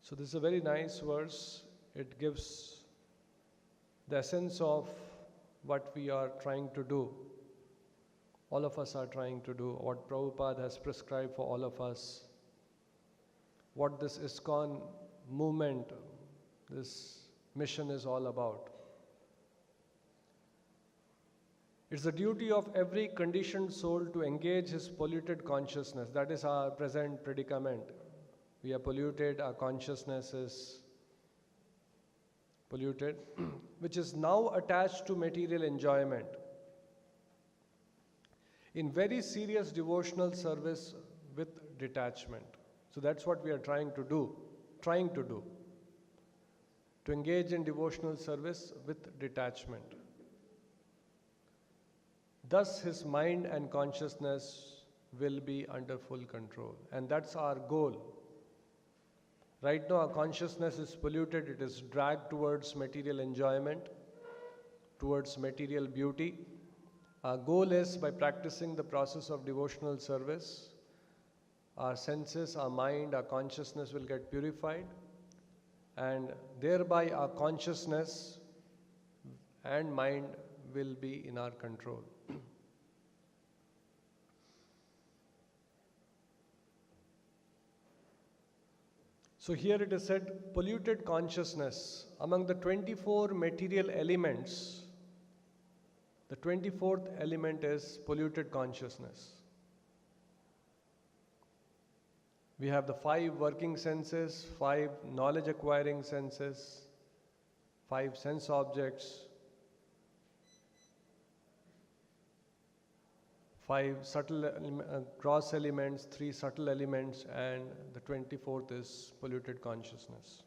So this is a very nice verse. It gives the essence of what we are trying to do. All of us are trying to do what Prabhupada has prescribed for all of us. What this ISKCON movement, this mission is all about. It's the duty of every conditioned soul to engage his polluted consciousness. That is our present predicament. We are polluted, our consciousness is polluted, which is now attached to material enjoyment. In very serious devotional service with detachment. So that's what we are trying to do. To engage in devotional service with detachment. Thus his mind and consciousness will be under full control. And that's our goal. Right now our consciousness is polluted, it is dragged towards material enjoyment, towards material beauty. Our goal is, by practicing the process of devotional service, our senses, our mind, our consciousness will get purified, and thereby our consciousness and mind will be in our control. So here it is said, polluted consciousness. Among the 24 material elements, the 24th element is polluted consciousness. We have the 5 working senses, 5 knowledge acquiring senses, 5 sense objects, 5 subtle gross elements, 3 subtle elements, and the 24th is polluted consciousness.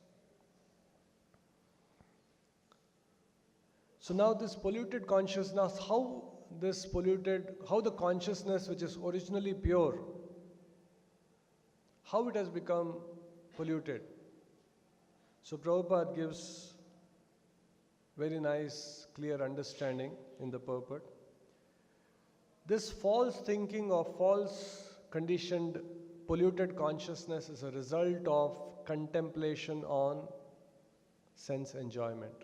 So now this polluted consciousness, how the consciousness which is originally pure, how it has become polluted. So Prabhupada gives very nice, clear understanding in the purport. This false thinking or false conditioned polluted consciousness is a result of contemplation on sense enjoyment.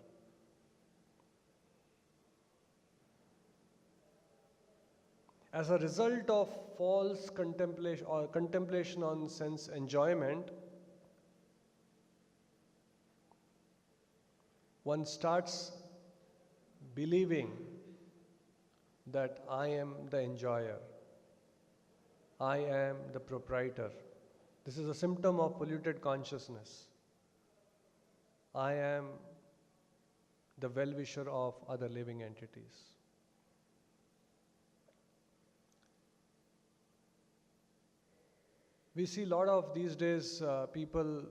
As a result of false contemplation or contemplation on sense enjoyment, one starts believing that I am the enjoyer, I am the proprietor. This is a symptom of polluted consciousness. I am the well-wisher of other living entities. We see a lot of these days people,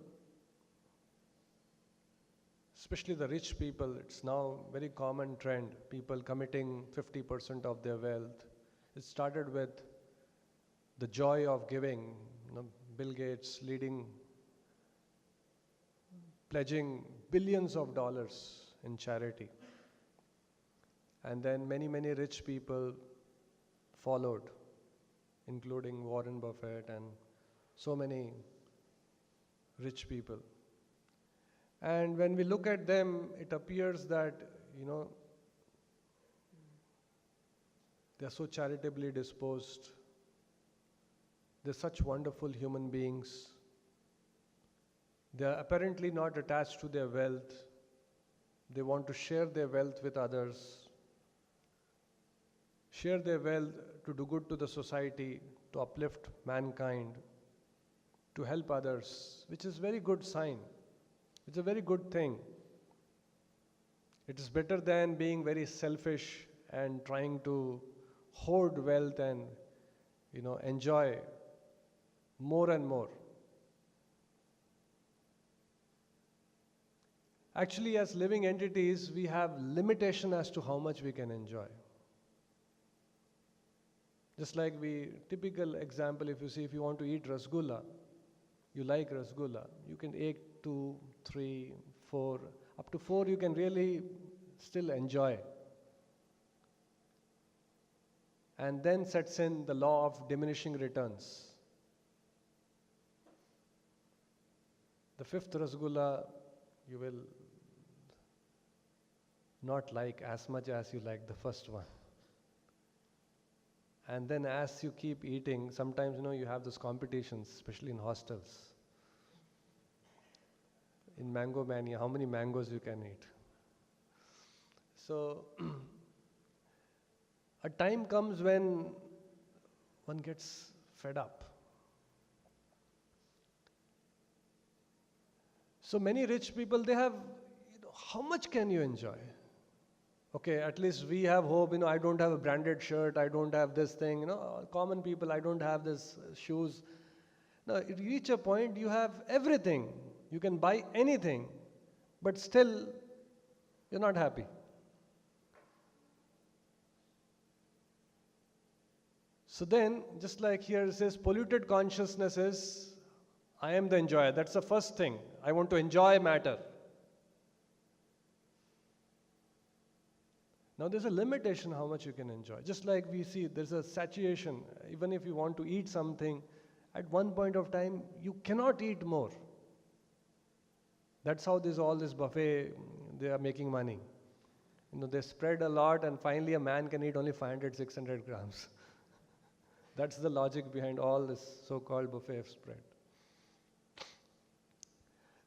especially the rich people, it's now a very common trend, people committing 50% of their wealth. It started with the joy of giving, Bill Gates pledging billions of dollars in charity. And then many, many rich people followed, including Warren Buffett and so many rich people. And when we look at them, it appears that, they are so charitably disposed. They're such wonderful human beings. They are apparently not attached to their wealth. They want to share their wealth with others, share their wealth to do good to the society, to uplift mankind, to help others, which is a very good sign. It's a very good thing. It is better than being very selfish and trying to hoard wealth and, enjoy more and more. Actually, as living entities, we have limitation as to how much we can enjoy. Just like typical example, if you want to eat rasgulla, you like rasgulla, you can eat 2, 3, 4, up to 4 you can really still enjoy. And then sets in the law of diminishing returns. The fifth rasgulla you will not like as much as you like the first one. And then as you keep eating, sometimes you have those competitions, especially in hostels. In Mango Mania, how many mangoes you can eat. So a time comes when one gets fed up. So many rich people, they have, how much can you enjoy? Okay, at least we have hope, I don't have a branded shirt, I don't have this thing, common people, I don't have this shoes. No, you reach a point, you have everything. You can buy anything, but still, you're not happy. So then, just like here it says, polluted consciousness is, I am the enjoyer. That's the first thing. I want to enjoy matter. Now there's a limitation how much you can enjoy. Just like we see, there's a satiation. Even if you want to eat something, at one point of time, you cannot eat more. That's how all this buffet, they are making money. They spread a lot and finally a man can eat only 500, 600 grams. That's the logic behind all this so-called buffet spread.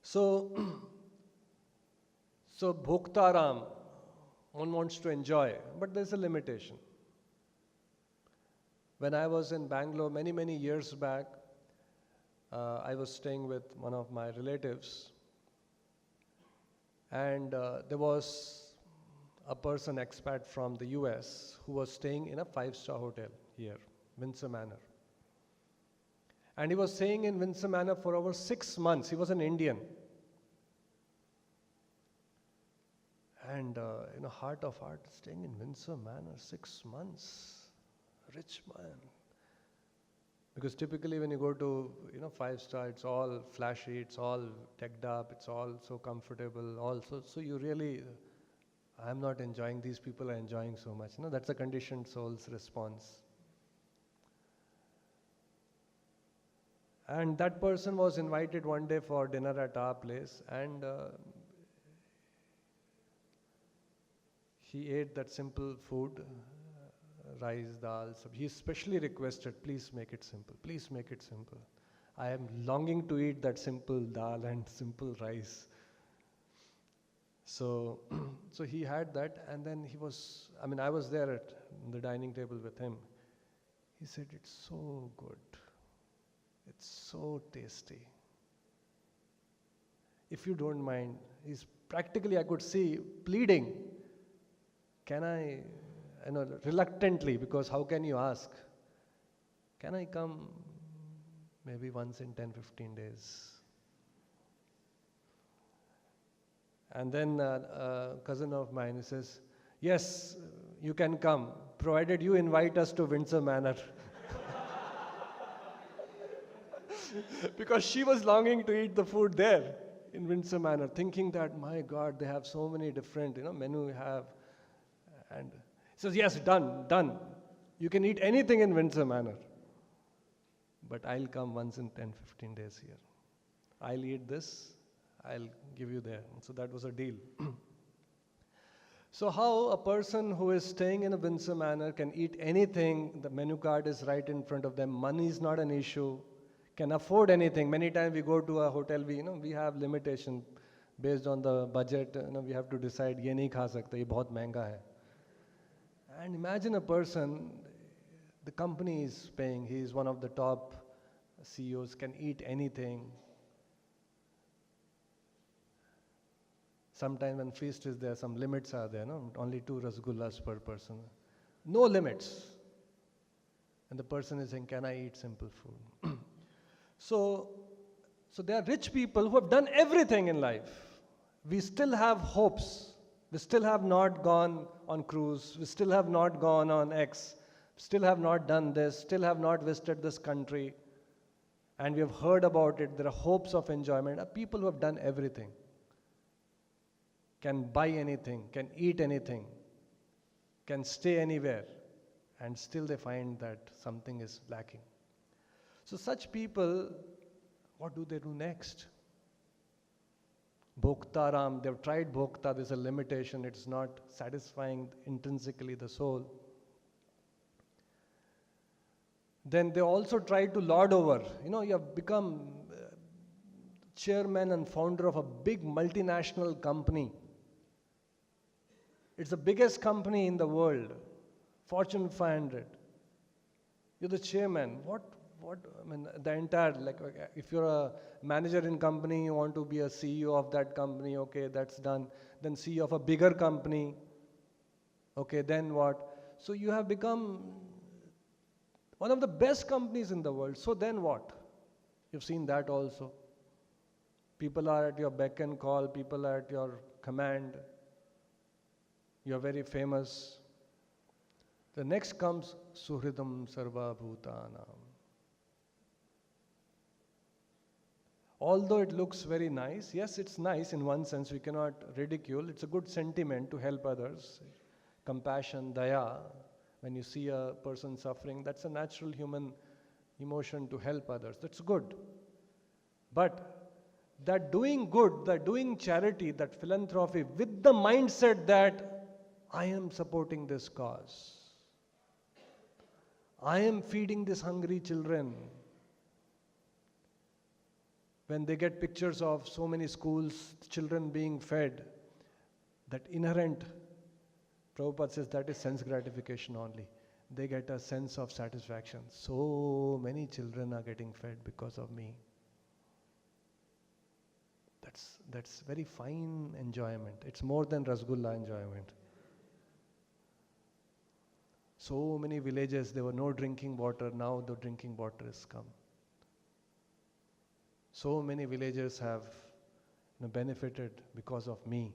So bhoktaram, one wants to enjoy, but there's a limitation. When I was in Bangalore many, many years back, I was staying with one of my relatives, and there was a person, expat from the US, who was staying in a 5-star hotel here, Windsor Manor. And he was staying in Windsor Manor for over 6 months. He was an Indian. And heart of heart, staying in Windsor Manor 6 months, rich man. Because typically when you go to 5-star, it's all flashy, it's all decked up, it's all so comfortable. Also, so you really, I'm not enjoying. These people are enjoying so much. That's a conditioned soul's response. And that person was invited one day for dinner at our place, and he ate that simple food, rice, dal. So he specially requested, please make it simple, please make it simple. I am longing to eat that simple dal and simple rice. So he had that, and then I was there at the dining table with him. He said, it's so good. It's so tasty. If you don't mind, he's practically, I could see, pleading. Can I, reluctantly, because how can you ask? Can I come maybe once in 10, 15 days? And then a cousin of mine, he says, yes, you can come, provided you invite us to Windsor Manor. Because she was longing to eat the food there in Windsor Manor, thinking that, my God, they have so many different, menu have. And he says, yes, done. You can eat anything in Windsor Manor. But I'll come once in 10, 15 days here. I'll eat this, I'll give you there. So that was a deal. So how a person who is staying in a Windsor Manor can eat anything, the menu card is right in front of them, money is not an issue, can afford anything. Many times we go to a hotel, we have limitation based on the budget. We have to decide, ye nahi kha sakte, ye bahut mehenga hai. And imagine a person, the company is paying, he is one of the top CEOs, can eat anything. Sometimes when feast is there, some limits are there, only 2 rasgullas per person. No limits. And the person is saying, can I eat simple food? So there are rich people who have done everything in life. We still have hopes. We still have not gone on cruise. We still have not gone on X. Still have not done this. Still have not visited this country. And we have heard about it. There are hopes of enjoyment. People who have done everything. Can buy anything, can eat anything, can stay anywhere, and still they find that something is lacking. So such people, what do they do next? Bhoktaram, they've tried bhokta, there's a limitation, it's not satisfying intrinsically the soul. Then they also try to lord over. You have become chairman and founder of a big multinational company. It's the biggest company in the world, Fortune 500. You're the chairman. The entire, if you're a manager in company, you want to be a CEO of that company, okay, that's done. Then CEO of a bigger company, okay, then what? So you have become one of the best companies in the world. So then what? You've seen that also. People are at your beck and call, people are at your command. You're very famous. The next comes Suhridam Sarva Bhutanam. Although it looks very nice, yes, it's nice in one sense, we cannot ridicule. It's a good sentiment to help others. Compassion, daya. When you see a person suffering, that's a natural human emotion to help others. That's good. But that doing good, that doing charity, that philanthropy, with the mindset that I am supporting this cause, I am feeding these hungry children. When they get pictures of so many schools, children being fed, that inherent, Prabhupada says that is sense gratification only. They get a sense of satisfaction. So many children are getting fed because of me. That's very fine enjoyment. It's more than Rasgulla enjoyment. So many villages, there were no drinking water, now the drinking water has come. So many villagers have benefited because of me.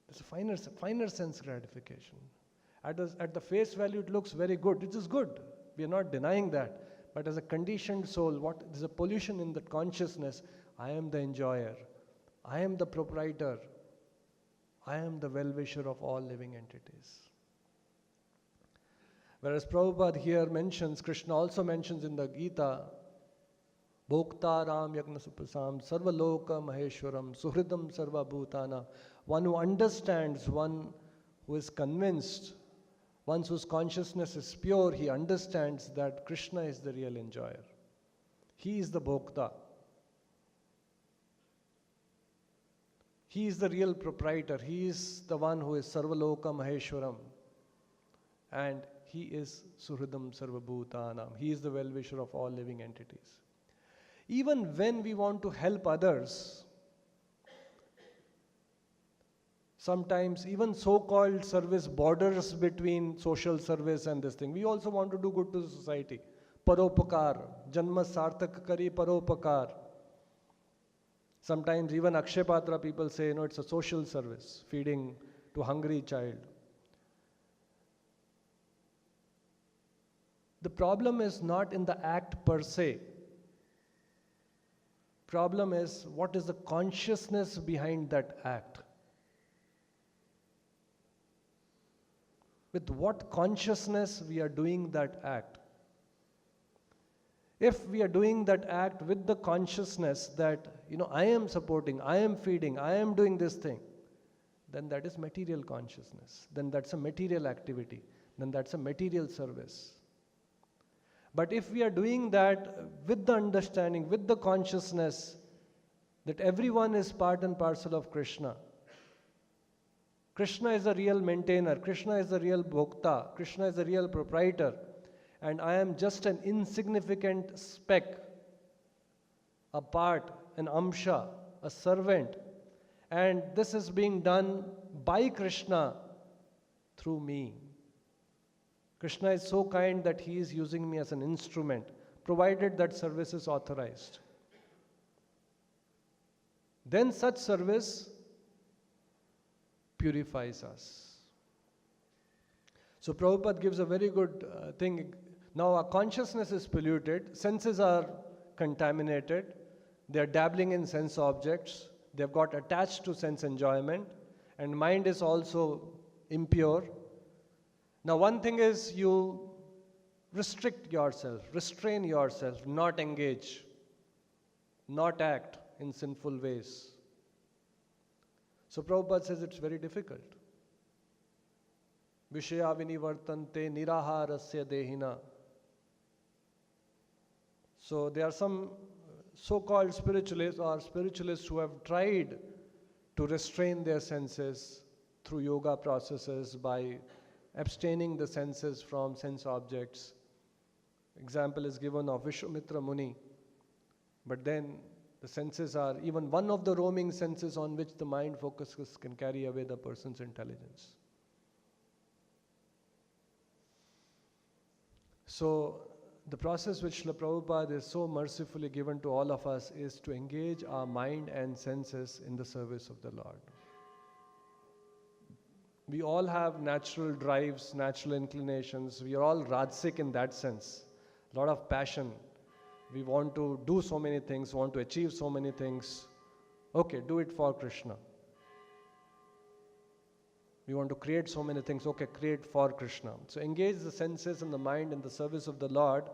It's a finer sense gratification. At the face value, it looks very good. It is good. We are not denying that. But as a conditioned soul, there's a pollution in that consciousness. I am the enjoyer. I am the proprietor. I am the well-wisher of all living entities. Whereas Prabhupada here mentions, Krishna also mentions in the Gita, Bhoktaram Yagna Supasam Sarvaloka Maheshwaram Suhridam Sarva Bhutana. One who understands, one who is convinced, one whose consciousness is pure, he understands that Krishna is the real enjoyer. He is the Bhokta. He is the real proprietor. He is the one who is Sarvaloka Maheshwaram. And he is Suhridam Sarva Bhutanam. He is the well-wisher of all living entities. Even when we want to help others, sometimes even so-called service borders between social service and this thing. We also want to do good to the society. Paropakar, Janma Sarthak Kari Paropakar. Sometimes even Akshayapatra people say, it's a social service, feeding to hungry child. The problem is not in the act per se. Problem is, what is the consciousness behind that act? With what consciousness we are doing that act? If we are doing that act with the consciousness that, I am supporting, I am feeding, I am doing this thing, then that is material consciousness. Then that's a material activity. Then that's a material service. But if we are doing that with the understanding, with the consciousness that everyone is part and parcel of Krishna, Krishna is the real maintainer, Krishna is the real bhokta, Krishna is the real proprietor, and I am just an insignificant speck, a part, an amsha, a servant, and this is being done by Krishna through me. Krishna is so kind that he is using me as an instrument, provided that service is authorized. Then such service purifies us. So Prabhupada gives a very good thing. Now our consciousness is polluted, senses are contaminated, they are dabbling in sense objects, they have got attached to sense enjoyment, and mind is also impure. Now one thing is you restrict yourself, restrain yourself, not engage, not act. in sinful ways. So Prabhupada says it's very difficult. Vishaya vinivartante niraharasya dehina. So there are some so-called spiritualists or spiritualists who have tried to restrain their senses through yoga processes by abstaining the senses from sense objects. Example is given of Vishwamitra Muni. But then the senses are, even one of the roaming senses on which the mind focuses can carry away the person's intelligence. So the process which Srila Prabhupada is so mercifully given to all of us is to engage our mind and senses in the service of the Lord. We all have natural drives, natural inclinations. We are all rajasic in that sense. A lot of passion. We want to do so many things, want to achieve so many things. Okay, do it for Krishna. We want to create so many things. Okay, create for Krishna. So engage the senses and the mind in the service of the Lord.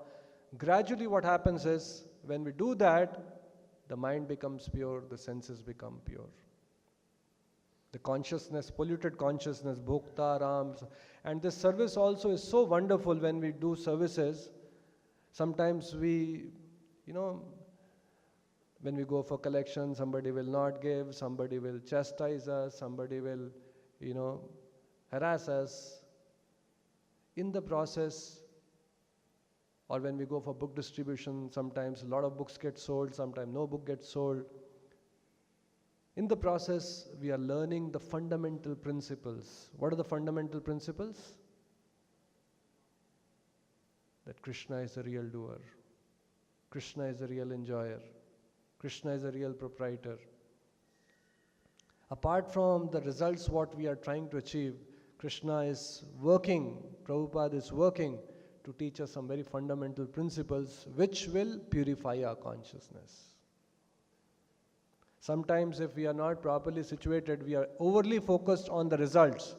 Gradually what happens is, when we do that, the mind becomes pure, the senses become pure. The consciousness, polluted consciousness, bhokta, ram. And this service also is so wonderful when we do services. Sometimes we, when we go for collection, somebody will not give, somebody will chastise us, somebody will, harass us. In the process, or when we go for book distribution, sometimes a lot of books get sold, sometimes no book gets sold. In the process, we are learning the fundamental principles. What are the fundamental principles? That Krishna is the real doer. Krishna is the real enjoyer. Krishna is the real proprietor. Apart from the results what we are trying to achieve, Krishna is working, Prabhupada is working to teach us some very fundamental principles which will purify our consciousness. Sometimes if we are not properly situated, we are overly focused on the results.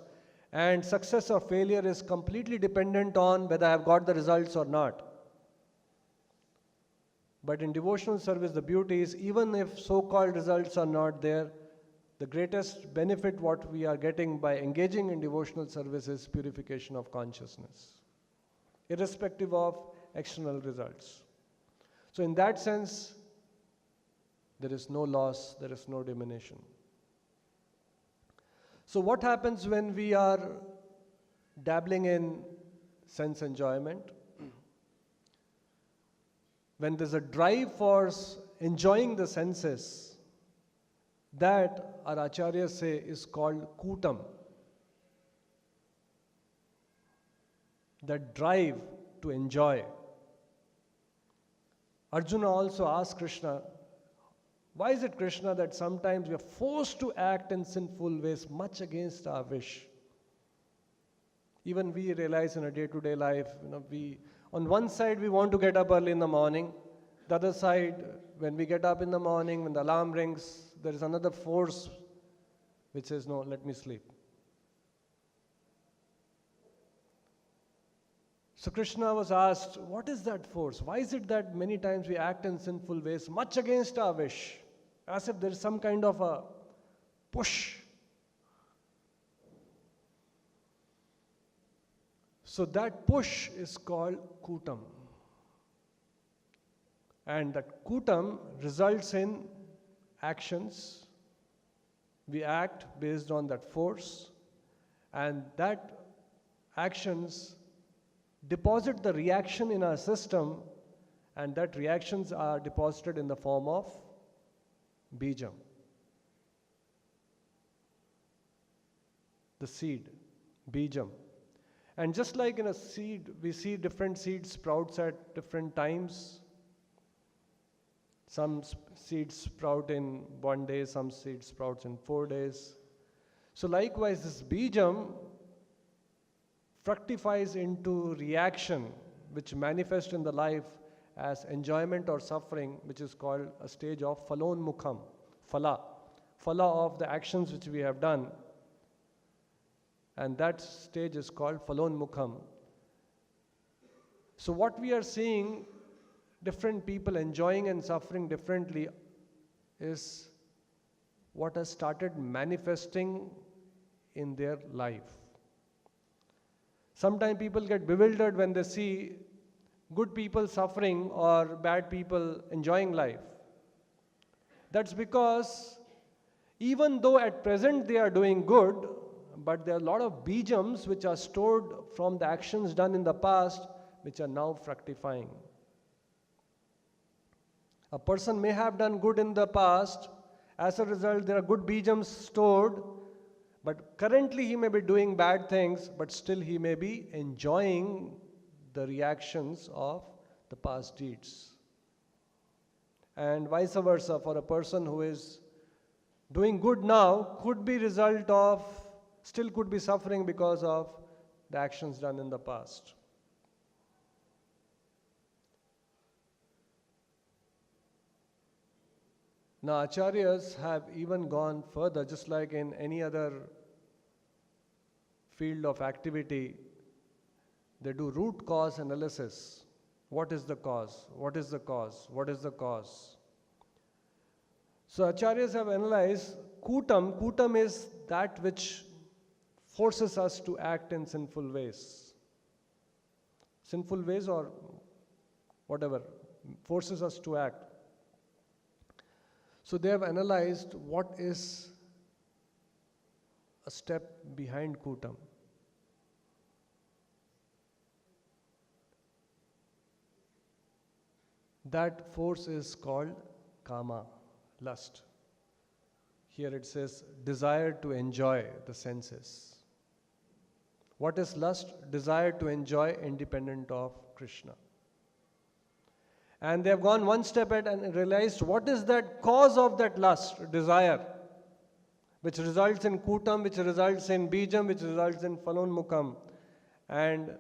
And success or failure is completely dependent on whether I have got the results or not. But in devotional service, the beauty is, even if so-called results are not there, the greatest benefit what we are getting by engaging in devotional service is purification of consciousness, irrespective of external results. So in that sense, there is no loss, there is no diminution. So what happens when we are dabbling in sense enjoyment? When there's a drive for enjoying the senses, that our acharyas say is called kutam. That drive to enjoy. Arjuna also asked Krishna, why is it, Krishna, that sometimes we are forced to act in sinful ways much against our wish? Even we realize in a day-to-day life, on one side we want to get up early in the morning. The other side, when we get up in the morning, when the alarm rings, there is another force which says, no, let me sleep. So Krishna was asked, what is that force? Why is it that many times we act in sinful ways much against our wish? As if there is some kind of a push. So that push is called kutam. And that kutam results in actions. We act based on that force, and that actions deposit the reaction in our system, and that reactions are deposited in the form of bijam, the seed, bijam. And just like in a seed, we see different seeds sprouts at different times. Some seeds sprout in 1 day, some seeds sprouts in 4 days. So likewise, this bijam fructifies into reaction, which manifests in the life as enjoyment or suffering, which is called a stage of phalonmukham, phala of the actions which we have done. And that stage is called phalonmukham. So what we are seeing, different people enjoying and suffering differently, is what has started manifesting in their life. Sometimes people get bewildered when they see good people suffering or bad people enjoying life. That's because even though at present they are doing good, but there are a lot of bijams which are stored from the actions done in the past which are now fructifying. A person may have done good in the past, as a result there are good bijams stored, but currently he may be doing bad things, but still he may be enjoying the reactions of the past deeds. And vice versa, for a person who is doing good now could be result of, still could be suffering because of the actions done in the past. Now, acharyas have even gone further, just like in any other field of activity, they do root cause analysis. What is the cause? What is the cause? What is the cause? So, acharyas have analyzed kutam. Kutam is that which forces us to act in sinful ways. Sinful ways or whatever, forces us to act. So they have analyzed what is a step behind kutam. That force is called kama, lust. Here it says desire to enjoy the senses. What is lust? Desire to enjoy independent of Krishna. And they have gone one step ahead and realized what is that cause of that lust, desire, which results in kutam, which results in bijam, which results in phalonmukam. And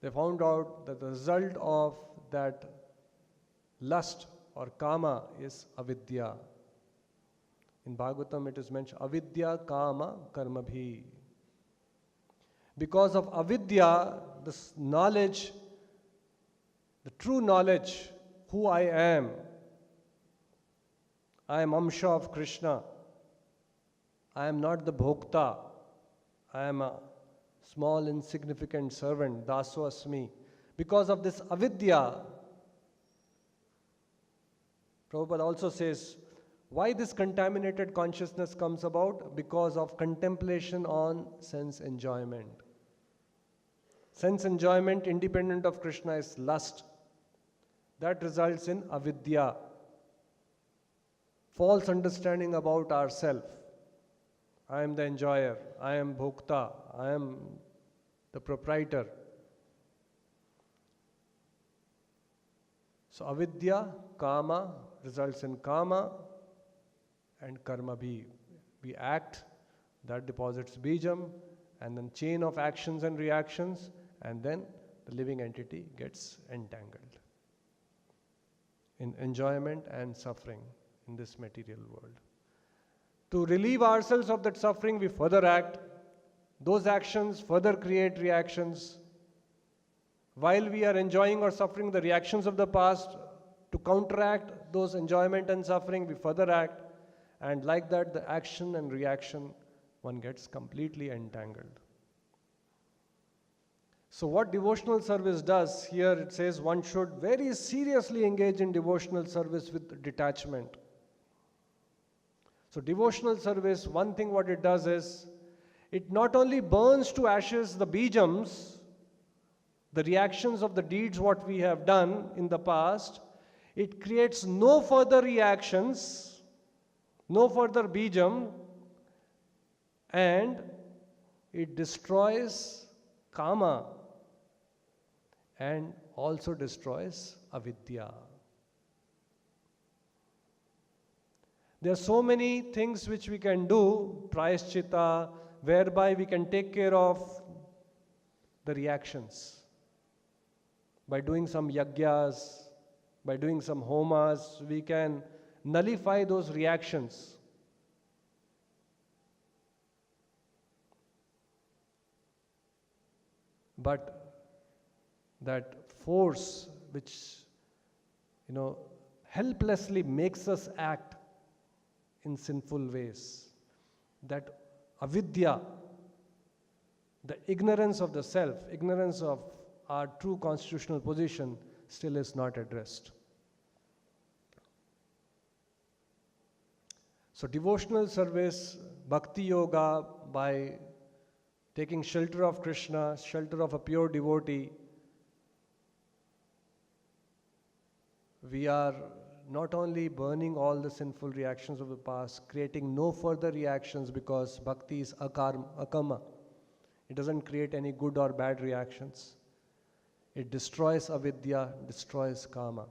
they found out that the result of that lust or kama is avidya. In Bhagavatam it is mentioned, avidya kama karmabhi. Because of avidya, this knowledge, the true knowledge, who I am Amsha of Krishna, I am not the bhokta, I am a small insignificant servant, daso asmi. Because of this avidya, Prabhupada also says, why this contaminated consciousness comes about? Because of contemplation on sense enjoyment. Sense enjoyment independent of Krishna is lust. That results in avidya, false understanding about ourself. I am the enjoyer, I am bhokta, I am the proprietor. So avidya, kama results in kama and karma bhi. We act, that deposits bijam, and then chain of actions and reactions, and then the living entity gets entangled in enjoyment and suffering in this material world. To relieve ourselves of that suffering, we further act. Those actions further create reactions. While we are enjoying or suffering the reactions of the past, to counteract those enjoyment and suffering, we further act. And like that, the action and reaction, one gets completely entangled. So what devotional service does, here it says one should very seriously engage in devotional service with detachment. So devotional service, one thing what it does is, it not only burns to ashes the bijams, the reactions of the deeds what we have done in the past, it creates no further reactions, no further bijam, and it destroys kama and also destroys avidya. There are so many things which we can do, prayashchitta, whereby we can take care of the reactions. By doing some yagyas, by doing some homas, we can nullify those reactions. But that force which, helplessly makes us act in sinful ways. That avidya, the ignorance of the self, ignorance of our true constitutional position, still is not addressed. So devotional service, bhakti yoga, by taking shelter of Krishna, shelter of a pure devotee, we are not only burning all the sinful reactions of the past, creating no further reactions, because bhakti is akarma. It doesn't create any good or bad reactions. It destroys avidya, destroys karma,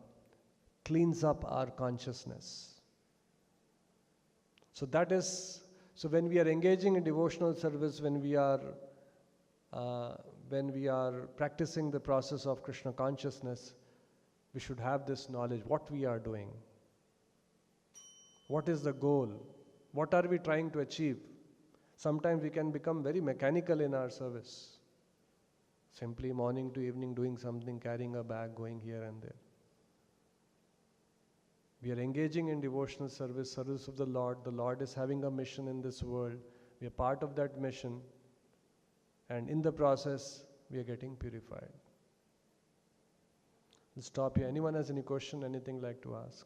cleans up our consciousness. So when we are engaging in devotional service, when we are practicing the process of Krishna consciousness, we should have this knowledge, what we are doing. What is the goal? What are we trying to achieve? Sometimes we can become very mechanical in our service. Simply morning to evening doing something, carrying a bag, going here and there. We are engaging in devotional service of the Lord. The Lord is having a mission in this world. We are part of that mission. And in the process, we are getting purified. We'll stop here. Anyone has any question, anything like to ask?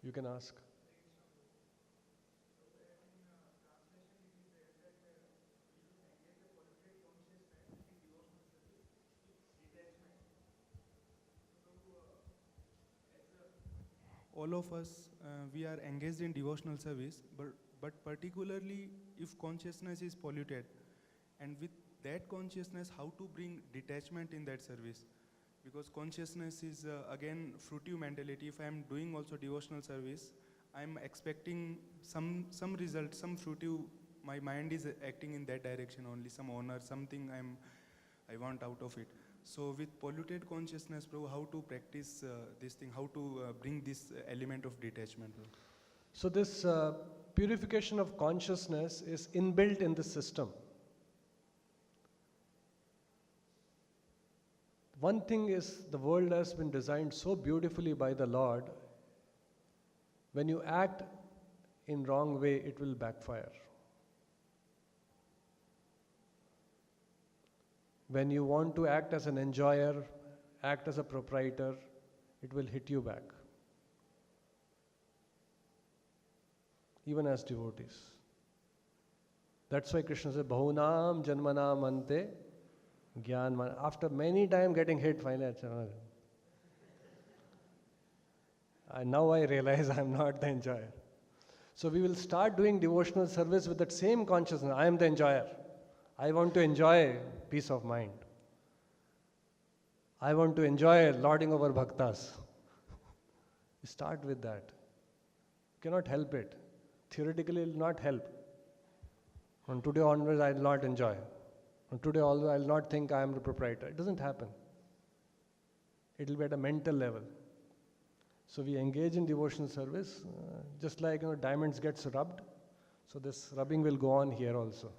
You can ask. All of us, we are engaged in devotional service, but particularly if consciousness is polluted, and with that consciousness, how to bring detachment in that service? Because consciousness is again fruitive mentality. If I am doing also devotional service, I am expecting some result, some fruitive. My mind is acting in that direction only. Some honor, something I want out of it. So with polluted consciousness, Prabhu, how to practice this thing? How to bring this element of detachment, Prabhu? So this purification of consciousness is inbuilt in the system. One thing is, the world has been designed so beautifully by the Lord. When you act in wrong way, it will backfire. When you want to act as an enjoyer, act as a proprietor, it will hit you back. Even as devotees. That's why Krishna said, Bahunam Janmanam Ante Gyan. After many times getting hit, finally, now I realize I am not the enjoyer. So we will start doing devotional service with that same consciousness. I am the enjoyer. I want to enjoy peace of mind. I want to enjoy lording over bhaktas. Start with that. You cannot help it. Theoretically, it will not help. From today onwards, I will not enjoy. From today onwards, I will not think I am the proprietor. It doesn't happen. It will be at a mental level. So we engage in devotional service, just like diamonds gets rubbed. So this rubbing will go on here also.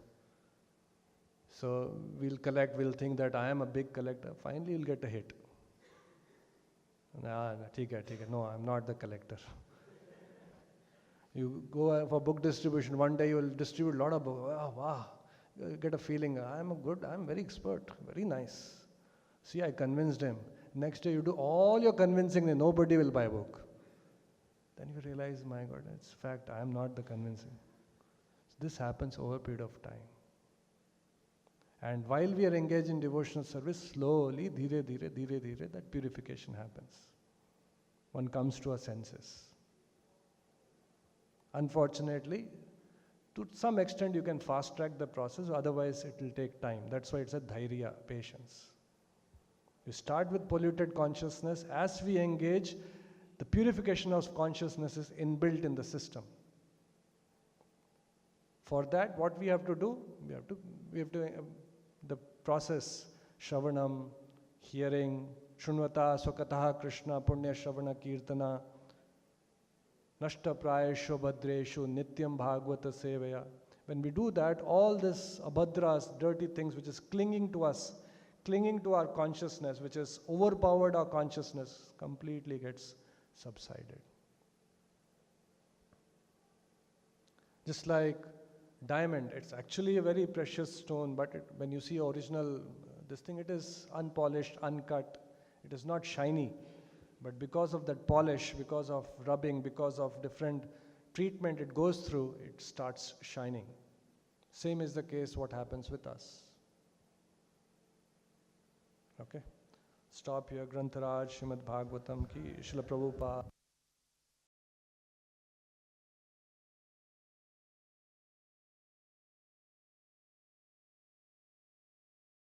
So we'll collect, we'll think that I am a big collector. Finally, you'll get a hit. No, I'm not the collector. You go for book distribution, one day you will distribute a lot of books. Oh, wow. You get a feeling, I'm very expert, very nice. See, I convinced him. Next day you do all your convincing and nobody will buy a book. Then you realize, my God, it's fact, I am not the convincing. So this happens over a period of time. And while we are engaged in devotional service, slowly, dhire, that purification happens. One comes to our senses. Unfortunately, to some extent you can fast track the process, otherwise it will take time. That's why it's a dhairya, patience. You start with polluted consciousness. As we engage, the purification of consciousness is inbuilt in the system. For that, what we have to do? We have to the process, Shravanam, hearing, Shrunvata, Swakataha, Krishna, Punya, Shravana, Kirtana, Nashta Prayeshu, Bhadreshu, Nityam Bhagavata Sevaya. When we do that, all this abhadras, dirty things which is clinging to us, clinging to our consciousness, which has overpowered our consciousness, completely gets subsided. Just like diamond, it's actually a very precious stone, but when you see original, this thing, it is unpolished, uncut, it is not shiny. But because of that polish, because of rubbing, because of different treatment it goes through, it starts shining. Same is the case what happens with us. Okay? Stop here. Grantharaj, Srimad Bhagavatam ki, Srila Prabhupada.